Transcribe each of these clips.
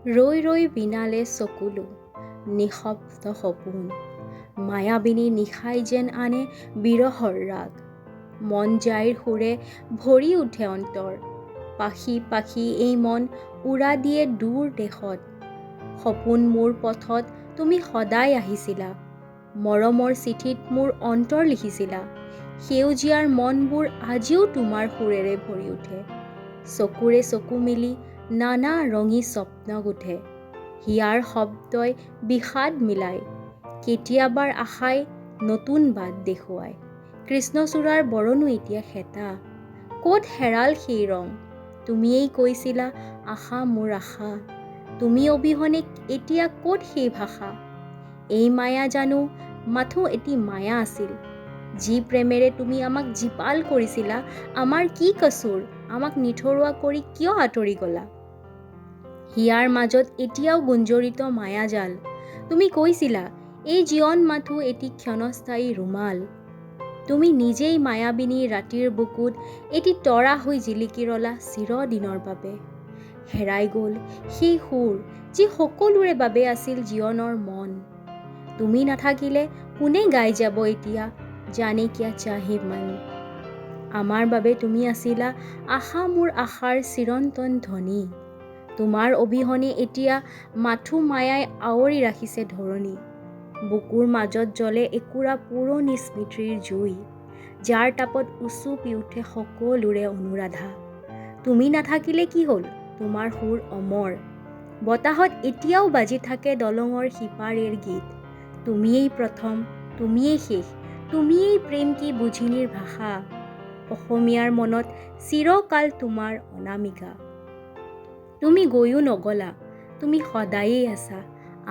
ৰৈ ৰৈ বিনালে চকুলো নিঃশব্দ সপোন, মায়াবিনী নিশাই যেন আনে বিৰহৰ ৰাগ। মন যাইৰ সুৰে ভৰি উঠে অন্তৰ, পাখি পাখি এই মন উৰা দিয়ে দূৰ দেশত। সপোন মোৰ পথত তুমি সদায় আহিছিলা, মৰমৰ চিঠিত মোৰ অন্তৰ লিখিছিলা। সেউজীয়াৰ মনবোৰ আজিও তোমাৰ সুৰেৰে ভৰি উঠে, চকুৰে চকু মিলি নানা ৰঙী স্বপ্ন গুঠে। হিয়াৰ শব্দই বিষাদ মিলাই, কেতিয়াবাৰ আশাই নতুন বাট দেখুৱায়। কৃষ্ণচূড়াৰ বৰণো এতিয়া শেঁতা, ক'ত হেৰাল সেই ৰং? তুমিয়েই কৈছিলা আশা মোৰ আশা, তুমি অবিহনে এতিয়া ক'ত সেই ভাষা? এই মায়া জানো মাথো এটি মায়া আছিল, যি প্ৰেমেৰে তুমি আমাক জীপাল কৰিছিলা। আমাৰ কি কচুৰ, আমাক নিথৰুৱা কৰি কিয় আঁতৰি গলা? হিয়াৰ মাজত এতিয়াও গুঞ্জৰিত মায়াজাল, তুমি কৈছিলা এই জীৱন মাথো এটি ক্ষণস্থায়ী ৰুমাল। তুমি নিজেই মায়াবিনী ৰাতিৰ বুকুত এটি তৰা হৈ জিলিকি ৰলা চিৰদিনৰ বাবে। হেৰাই গ'ল সেই সুৰ, যি সকলোৰে বাবে আছিল জীৱনৰ মন। তুমি নাথাকিলে কোনে গাই যাব এতিয়া জানে কিয়া চাহে মন। আমাৰ বাবে তুমি আছিলা আশা মোৰ আশাৰ চিৰন্তন ধ্বনি। তোমাৰ অবিহনে এতিয়া মাথো মায়াই আৱৰি ৰাখিছে ধৰণী। বুকুৰ মাজত জ্বলে একুৰা পুৰণি স্মৃতিৰ জুই, যাৰ তাপত উচুপি উঠে সকলোৰে অনুৰাধা। তুমি নাথাকিলে কি হ'ল, তোমাৰ সুৰ অমৰ, বতাহত এতিয়াও বাজি থাকে দলঙৰ সিপাৰেৰ গীত। তুমিয়েই প্ৰথম, তুমিয়েই শেষ, তুমিয়েই প্ৰেম কি বুঝিনিৰ ভাষা। অসমীয়াৰ মনত চিৰকাল তোমাৰ অনামিকা। তুমি গৈও নগলা, তুমি সদায়েই আছা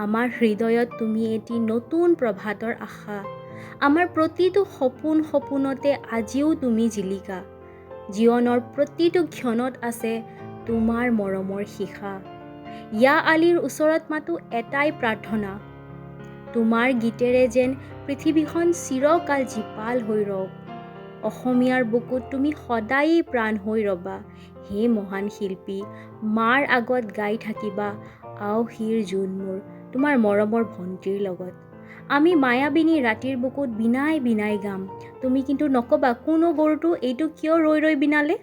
আমাৰ হৃদয়ত। তুমি এটি নতুন প্ৰভাতৰ আশা, আমাৰ প্ৰতিটো সপোনতে আজিও তুমি জিলিকা। জীৱনৰ প্ৰতিটো ক্ষণত আছে তোমাৰ মৰমৰ শিখা। ইয়া আলিৰ ওচৰত মাতো এটাই প্ৰাৰ্থনা, তোমাৰ গীতেৰে যেন পৃথিৱীখন চিৰকাল জীপাল হৈ ৰওক। অসমীয়াৰ বুকুত তুমি সদায়েই প্ৰাণ হৈ ৰবা। হে মহান শিল্পী, মাৰ আগত গাই থাকিবা আও হিৰ জোন মোৰ, তোমাৰ মৰমৰ ভণ্টিৰ লগত। আমি মায়াবিনী ৰাতিৰ বুকুত বিনাই বিনাই গাম, তুমি কিন্তু নকবা কোন গৰুটো এইটো কিয় ৰৈ ৰৈ বিনালে।